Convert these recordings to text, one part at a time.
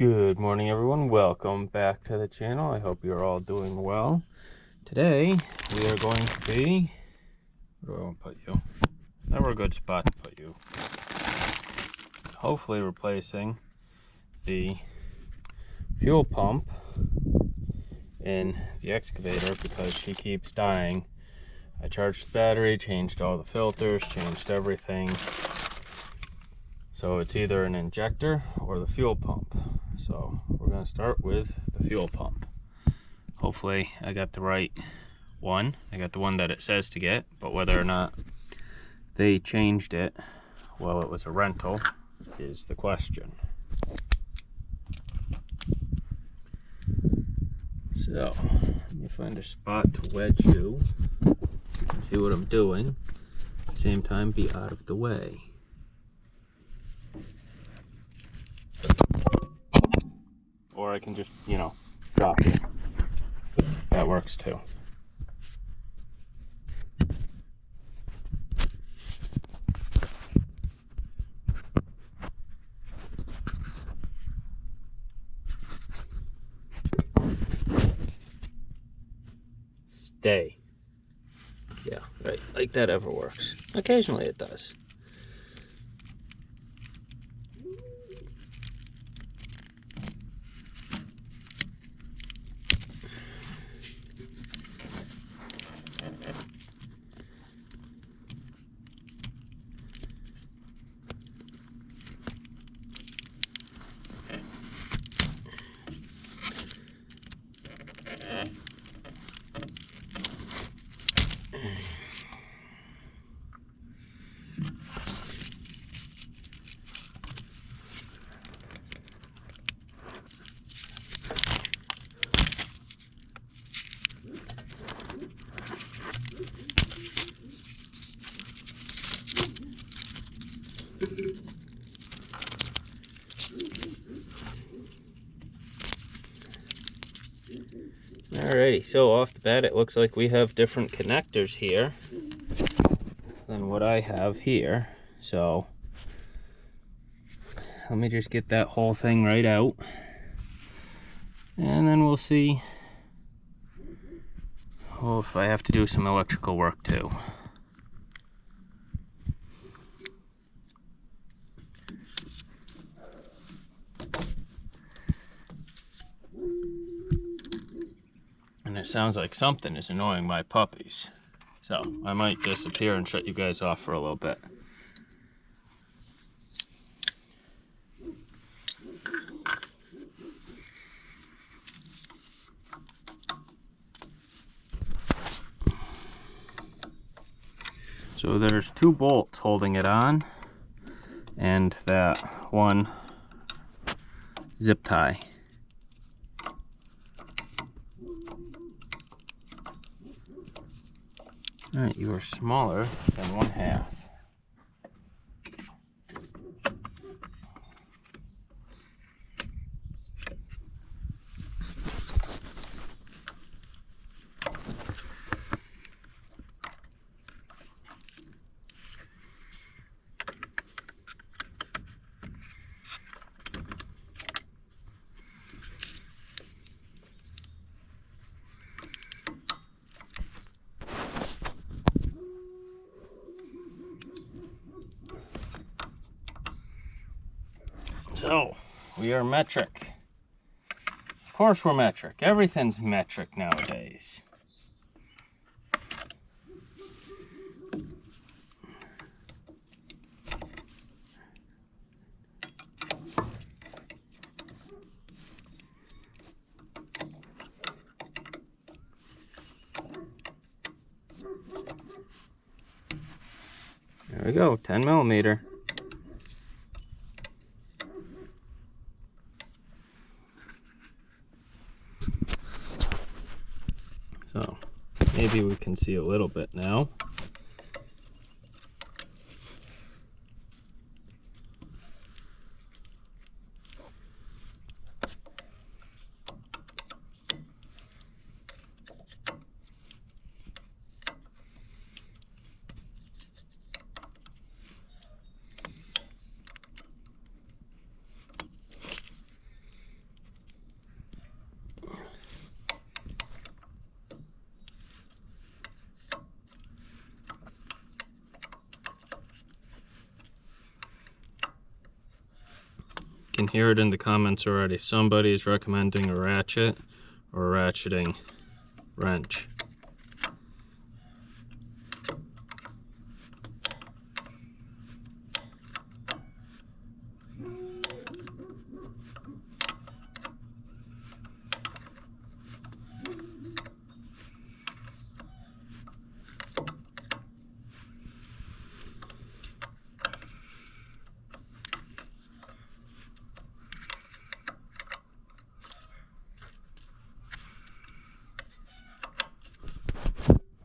Good morning, everyone. Welcome back to the channel. I hope you're all doing well. Today, we are going to be... Where do I want to put you? Never a good spot to put you. Hopefully replacing the fuel pump in the excavator because she keeps dying. I charged the battery, changed all the filters, changed everything. So it's either an injector or the fuel pump. So we're going to start with the fuel pump. Hopefully I got the right one. I got the one that it says to get, but whether or not they changed it while it was a rental is the question. So let me find a spot to wedge you, see what I'm doing, at the same time be out of the way. Or I can just, drop it. That works too. Stay. Yeah, right. Like that ever works. Occasionally it does. Alrighty, so off the bat it looks like we have different connectors here than what I have here. So let me just get that whole thing right out, and then we'll see if I have to do some electrical work too. And it sounds like something is annoying my puppies. So I might disappear and shut you guys off for a little bit. So there's two bolts holding it on, and that one zip tie. Alright, you are smaller than 1/2. So, we are metric. Of course we're metric. Everything's metric nowadays. There we go, 10 millimeter. So maybe we can see a little bit now. can hear it in the comments already. Somebody's recommending a ratchet or a ratcheting wrench.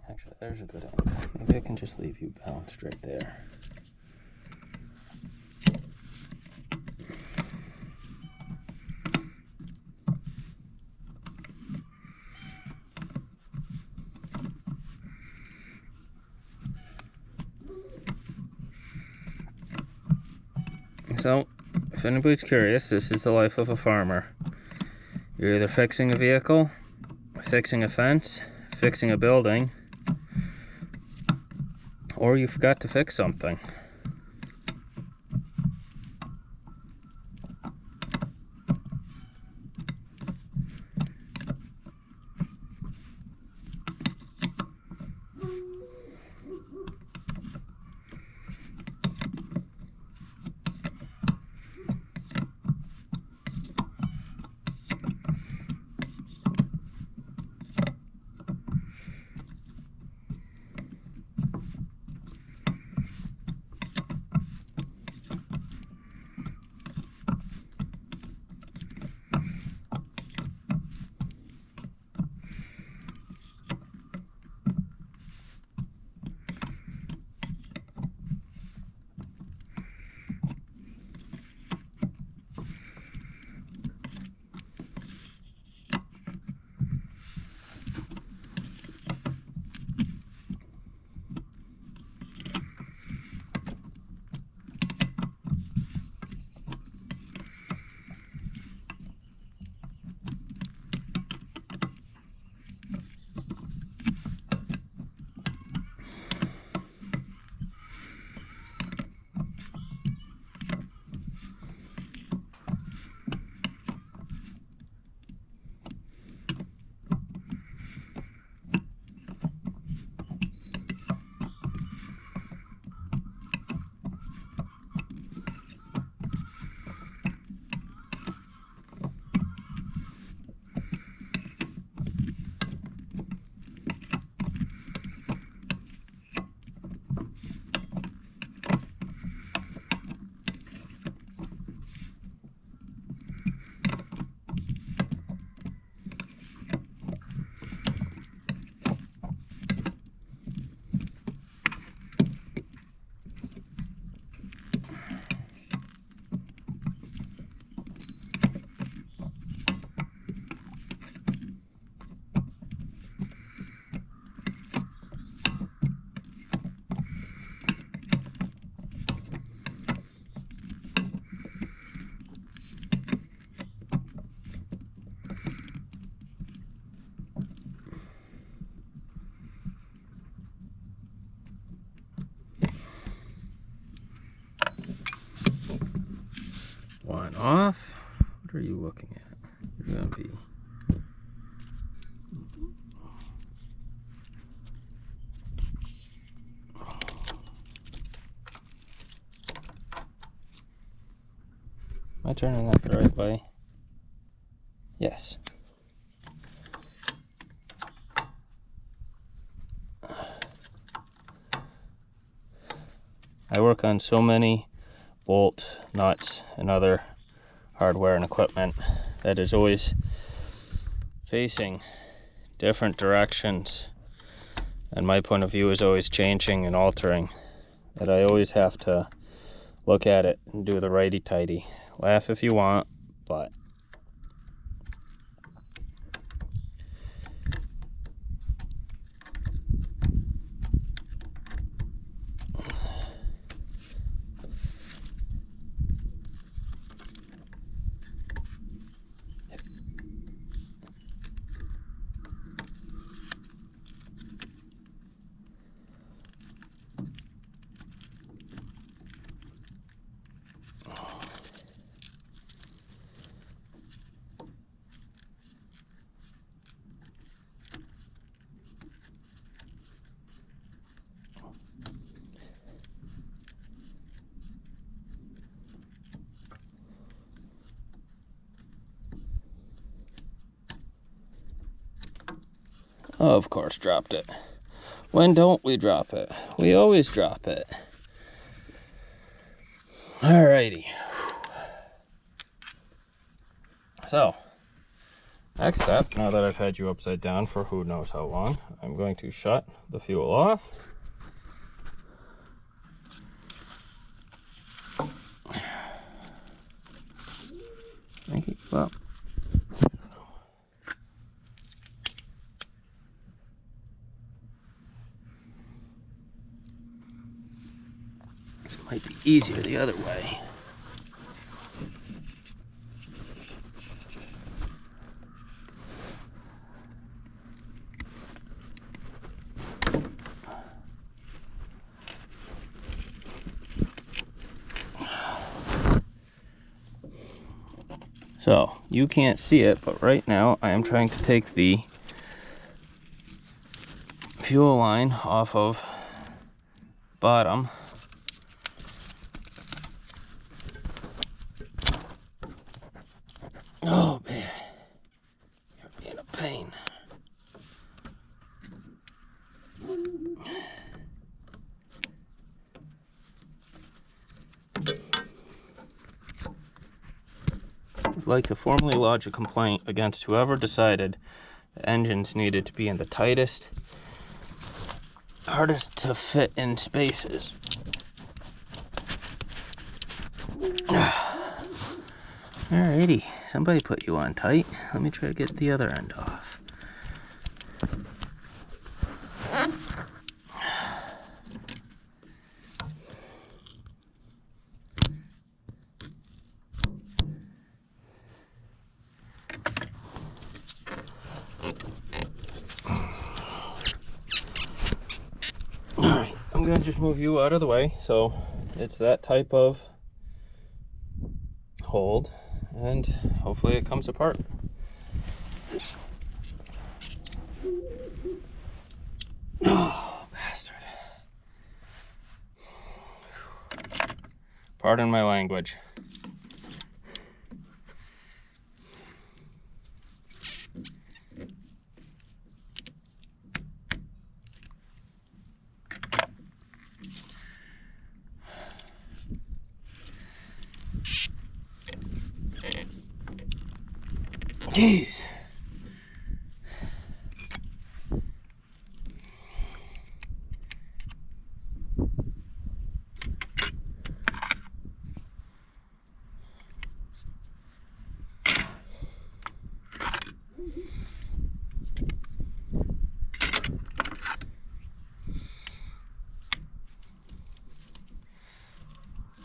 Actually, there's a good angle. Maybe I can just leave you balanced right there. So, if anybody's curious, this is the life of a farmer. You're either fixing a vehicle, fixing a fence, fixing a building, or you forgot to fix something. One off. What are you looking at? You're gonna be... Am I turning that the right way? Yes. I work on so many bolts, nuts, and other hardware and equipment that is always facing different directions, and my point of view is always changing and altering, that I always have to look at it and do the righty-tighty. Laugh if you want, but Of course, dropped it. When don't we drop it? We always drop it. Alrighty. So, next step, now that I've had you upside down for who knows how long, I'm going to shut the fuel off. Make it go up. This might be easier the other way. So, you can't see it, but right now I am trying to take the fuel line off of bottom. Oh man, you're being a pain. I'd like to formally lodge a complaint against whoever decided the engines needed to be in the tightest, hardest to fit in spaces. Alrighty, somebody put you on tight. Let me try to get the other end off. Alright, I'm going to just move you out of the way so it's that type of hold, and hopefully it comes apart. Oh, bastard. Pardon my language. Jeez.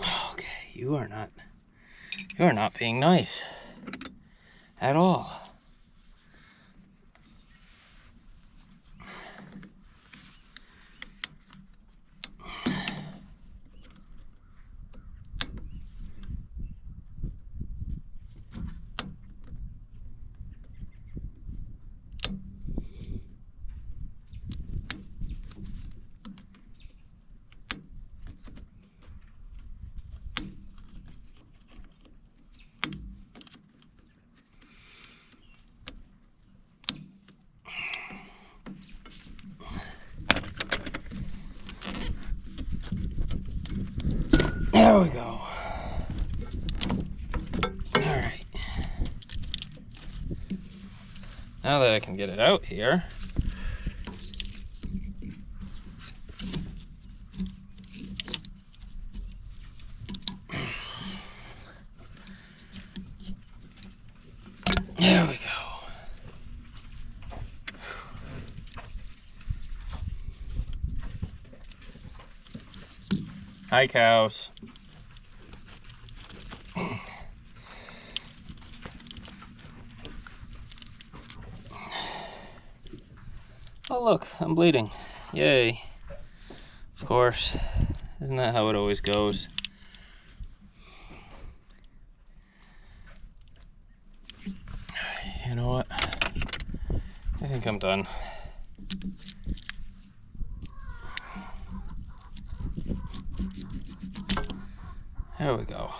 Okay, you are not being nice at all. There we go. Alright. Now that I can get it out here, there we go. Hi, cows. Oh look, I'm bleeding. Yay. Of course. Isn't that how it always goes? You know what? I think I'm done. There we go.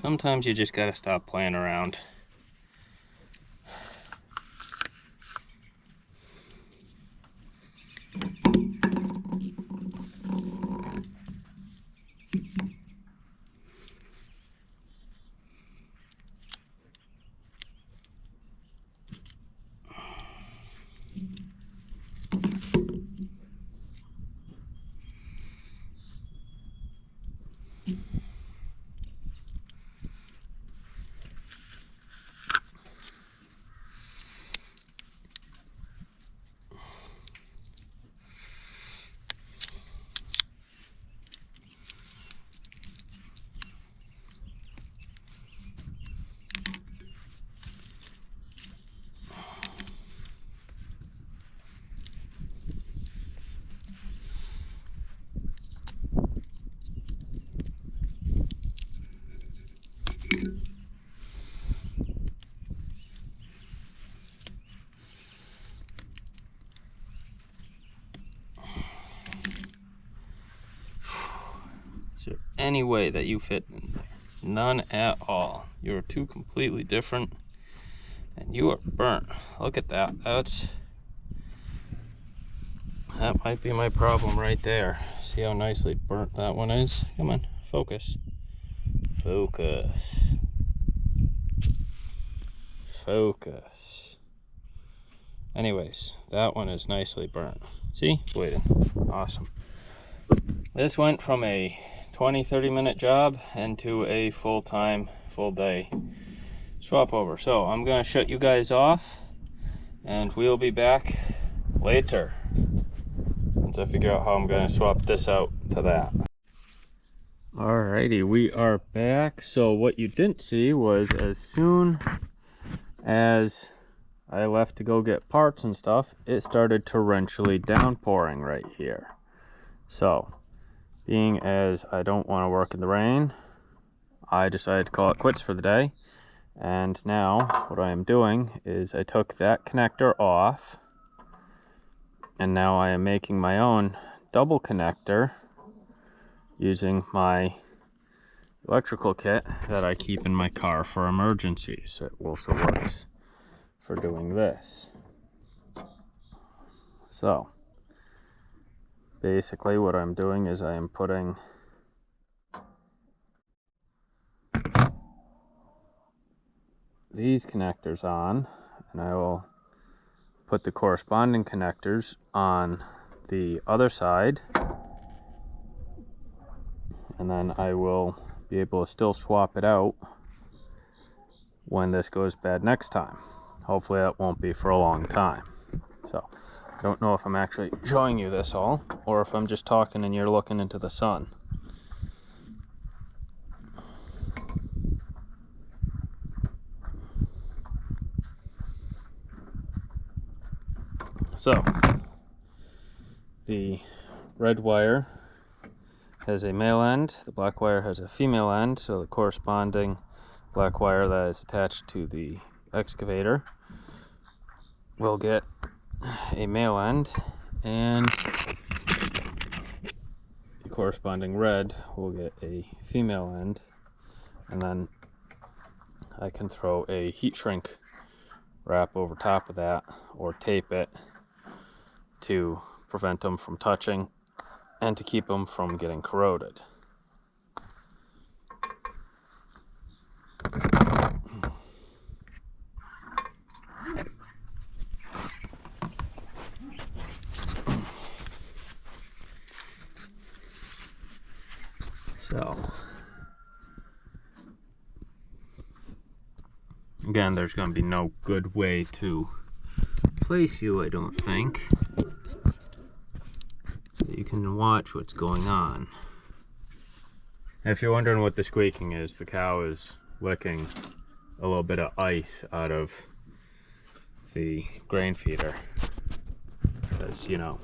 Sometimes you just gotta stop playing around. Is there any way that you fit in there? None at all. You're two completely different, and you are burnt. Look at that. That might be my problem right there. See how nicely burnt that one is? Come on, focus. Focus. Focus. Anyways, that one is nicely burnt. See? Bleeding. Awesome. This went from a 20-30 minute job into a full-time, full-day swap over. So I'm gonna shut you guys off, and we'll be back later once I figure out how I'm gonna swap this out to that. Alrighty, we are back. So what you didn't see was, as soon as I left to go get parts and stuff, it started torrentially downpouring right here. So being as I don't want to work in the rain, I decided to call it quits for the day. And now what I am doing is I took that connector off, and now I am making my own double connector using my electrical kit that I keep in my car for emergencies. It also works for doing this. So basically what I'm doing is I am putting these connectors on, and I will put the corresponding connectors on the other side, and then I will be able to still swap it out when this goes bad next time. Hopefully that won't be for a long time. So I don't know if I'm actually showing you this all, or if I'm just talking and you're looking into the sun. So the red wire has a male end, the black wire has a female end, so the corresponding black wire that is attached to the excavator will get a male end, and the corresponding red will get a female end, and then I can throw a heat shrink wrap over top of that or tape it to prevent them from touching and to keep them from getting corroded. So again, there's going to be no good way to place you, I don't think. So you can watch what's going on. If you're wondering what the squeaking is, the cow is licking a little bit of ice out of the grain feeder. Because, you know,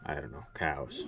I don't know, cows.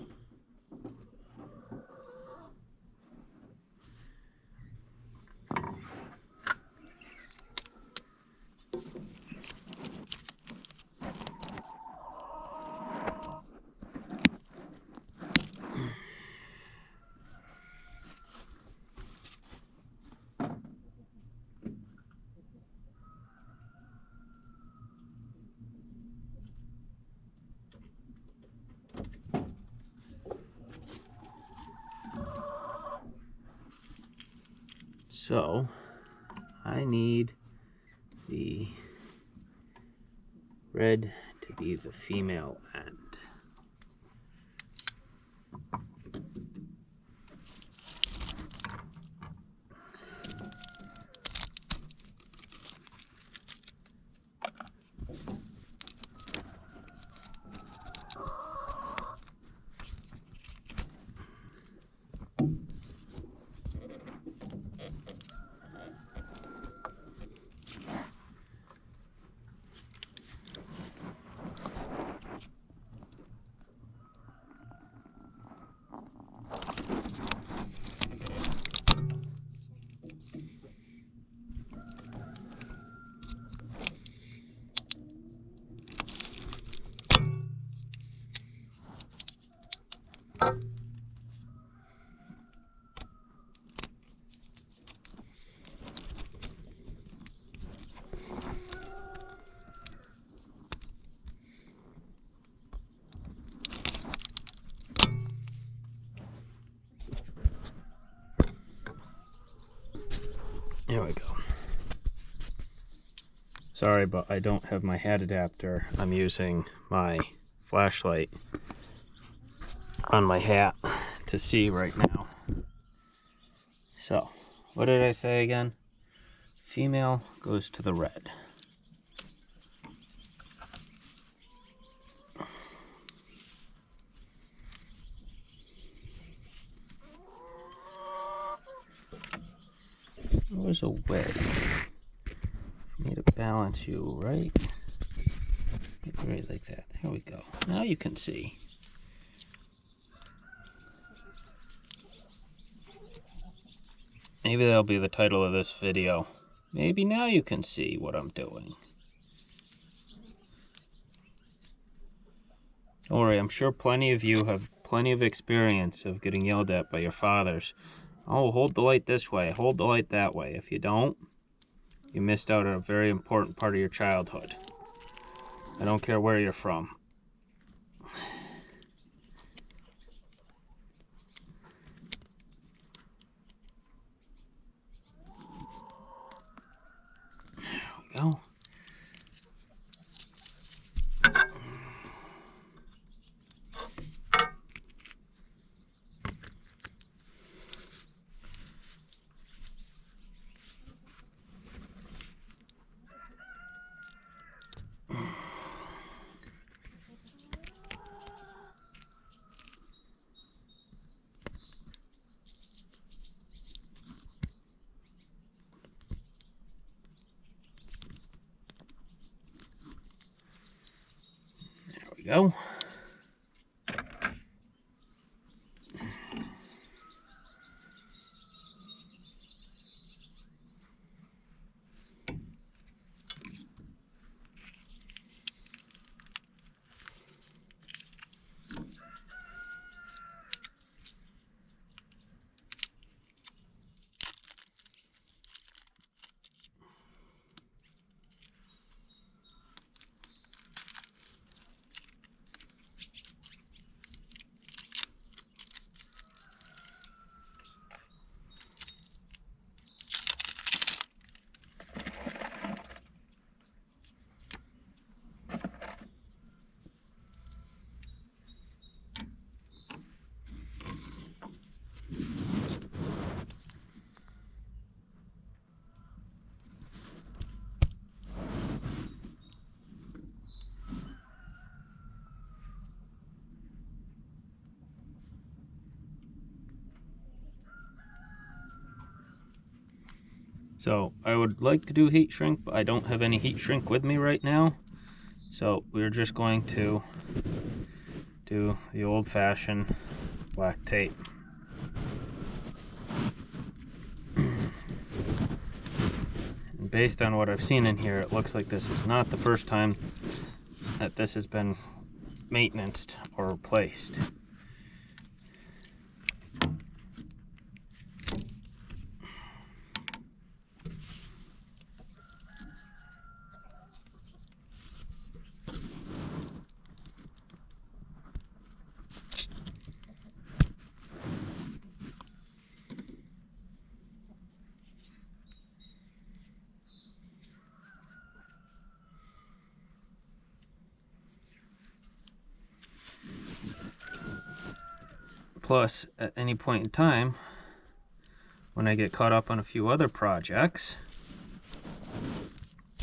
So I need the red to be the female end. There we go. Sorry, but I don't have my hat adapter. I'm using my flashlight on my hat to see right now. So, what did I say again? Female goes to the red. There's a way. Need to balance you right like that. There we go. Now you can see. Maybe that'll be the title of this video. Maybe now you can see what I'm doing. Don't worry, I'm sure plenty of you have plenty of experience of getting yelled at by your fathers. Oh, hold the light this way, hold the light that way. If you don't, you missed out on a very important part of your childhood. I don't care where you're from. There we go. Go. So I would like to do heat shrink, but I don't have any heat shrink with me right now. So we're just going to do the old-fashioned black tape. And based on what I've seen in here, it looks like this is not the first time that this has been maintenanced or replaced. Plus, at any point in time, when I get caught up on a few other projects,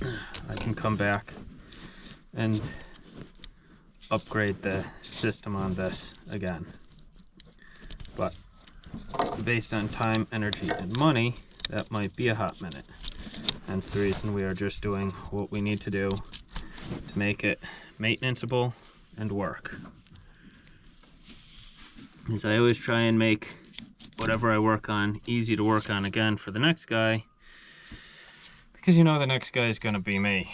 I can come back and upgrade the system on this again. But based on time, energy, and money, that might be a hot minute. Hence the reason we are just doing what we need to do to make it maintenanceable and work. As I always try and make whatever I work on easy to work on again for the next guy, because you know the next guy is going to be me.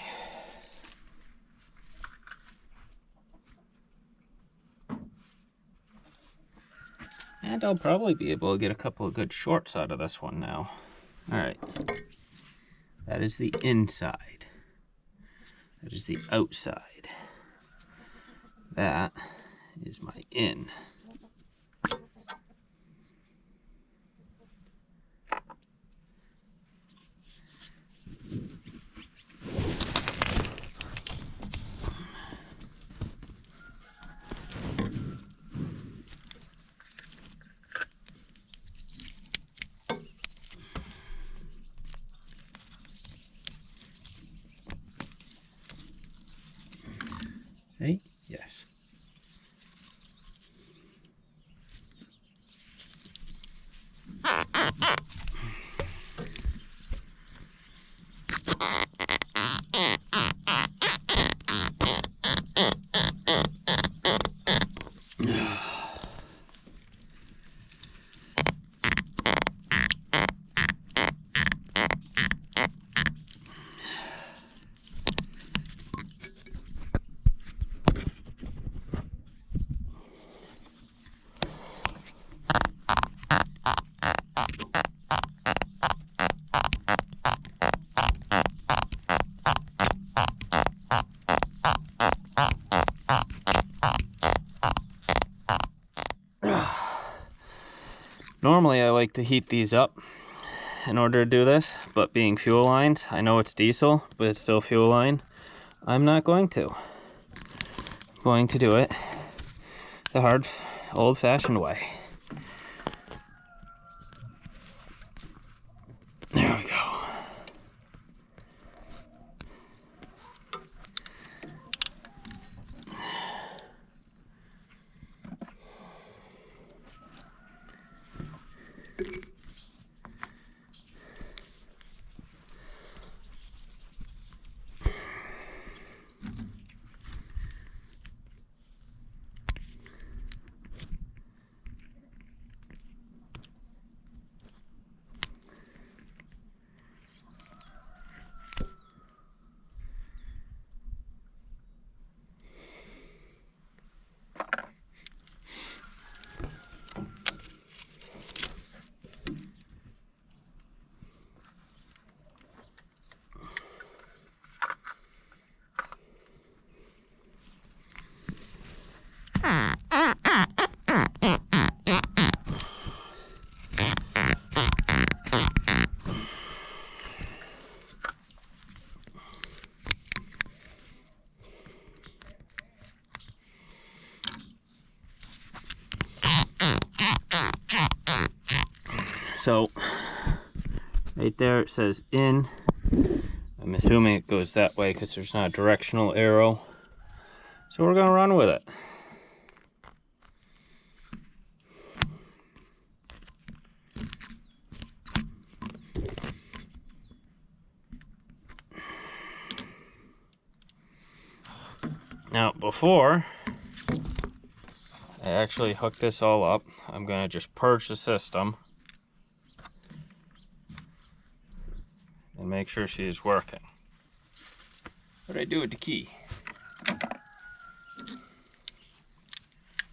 And I'll probably be able to get a couple of good shorts out of this one now. Alright. That is the inside. That is the outside. That is my in. See? Yes. Normally I like to heat these up in order to do this, but being fuel lined, I know it's diesel, but it's still fuel line. I'm not going to. I'm going to do it the hard, old-fashioned way. There we go. So, right there it says in. I'm assuming it goes that way because there's not a directional arrow. So we're gonna run with it. Now, before I actually hook this all up, I'm gonna just purge the system and make sure she is working. What do I do with the key?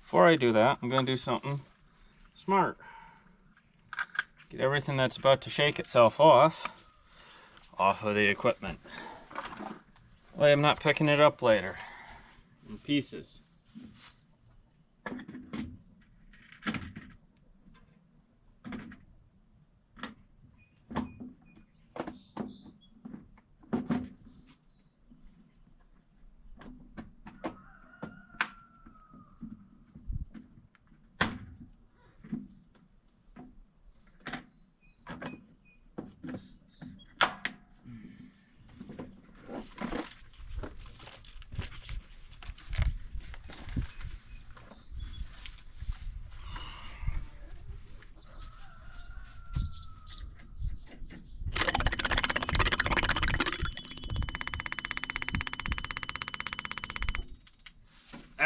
Before I do that, I'm going to do something smart. Get everything that's about to shake itself off of the equipment. Well, I'm not picking it up later in pieces.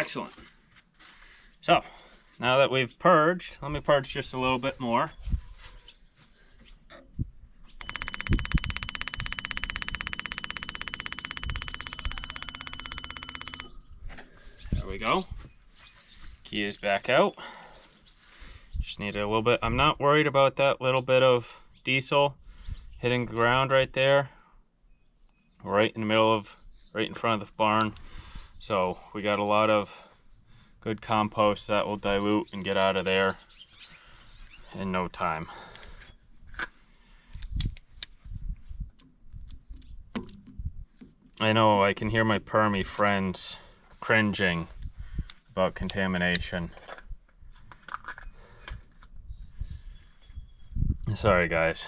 Excellent. So, now that we've purged, let me purge just a little bit more. There we go. Key is back out. Just need a little bit. I'm not worried about that little bit of diesel hitting the ground right there. Right in the middle of, right in front of the barn. So we got a lot of good compost that will dilute and get out of there in no time. I know I can hear my permy friends cringing about contamination. Sorry guys.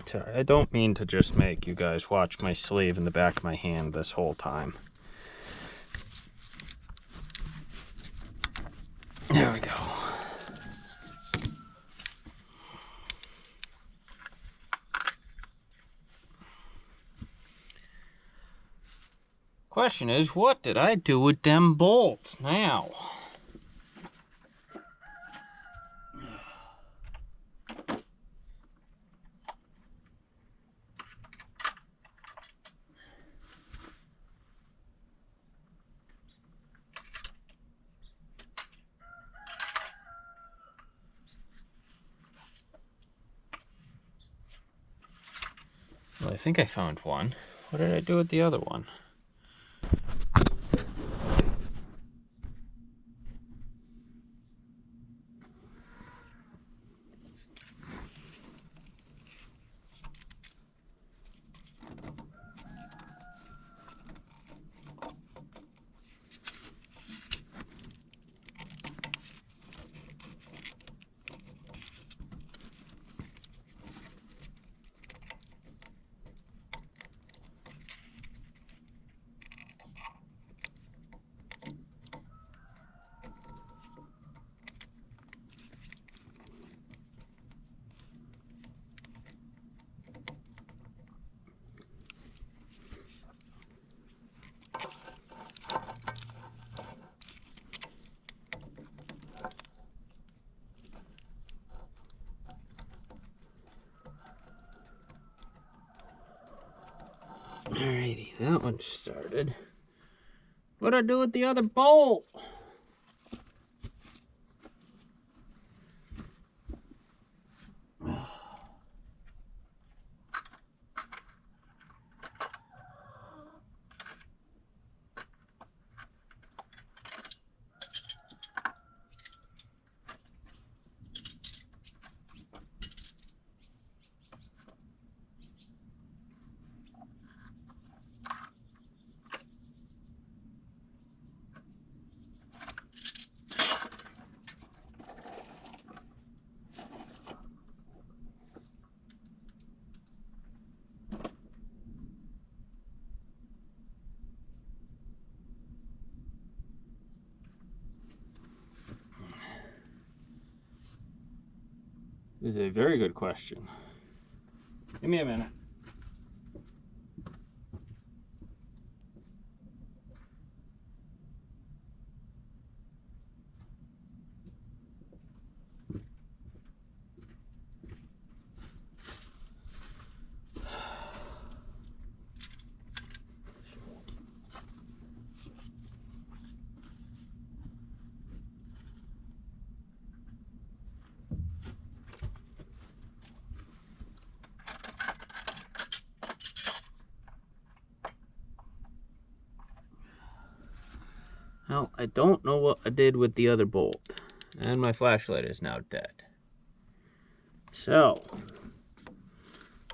Sorry, I don't mean to just make you guys watch my sleeve in the back of my hand this whole time. There we go. Question is, what did I do with them bolts now? Well, I think I found one. What did I do with the other one? Alrighty, that one started. What'd I do with the other bolt? This is a very good question. Give me a minute. Now, I don't know what I did with the other bolt, and my flashlight is now dead. So,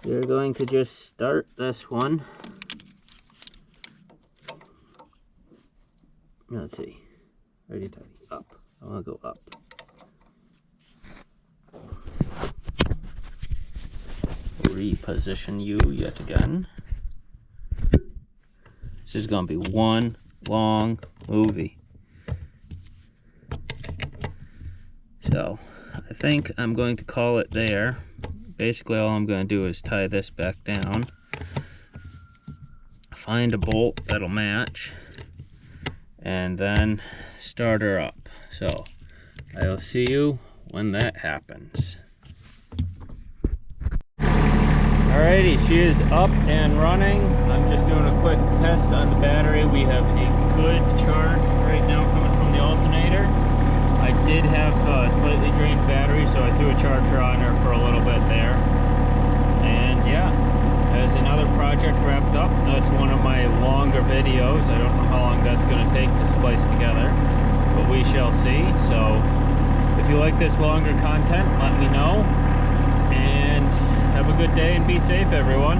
we're going to just start this one. Let's see. Ready, tidy, up. I want to go up. Reposition you yet again. This is going to be one long movie. So, I think I'm going to call it there. Basically, all I'm going to do is tie this back down, find a bolt that'll match, and then start her up. So, I'll see you when that happens. Alrighty, she is up and running. I'm just doing a quick test on the battery. We have a good charge right now coming from the alternator. I did have a slightly drained battery, so I threw a charger on her for a little bit there. And yeah, as another project wrapped up, that's one of my longer videos. I don't know how long that's going to take to splice together, but we shall see. So if you like this longer content, let me know. And have a good day and be safe, everyone.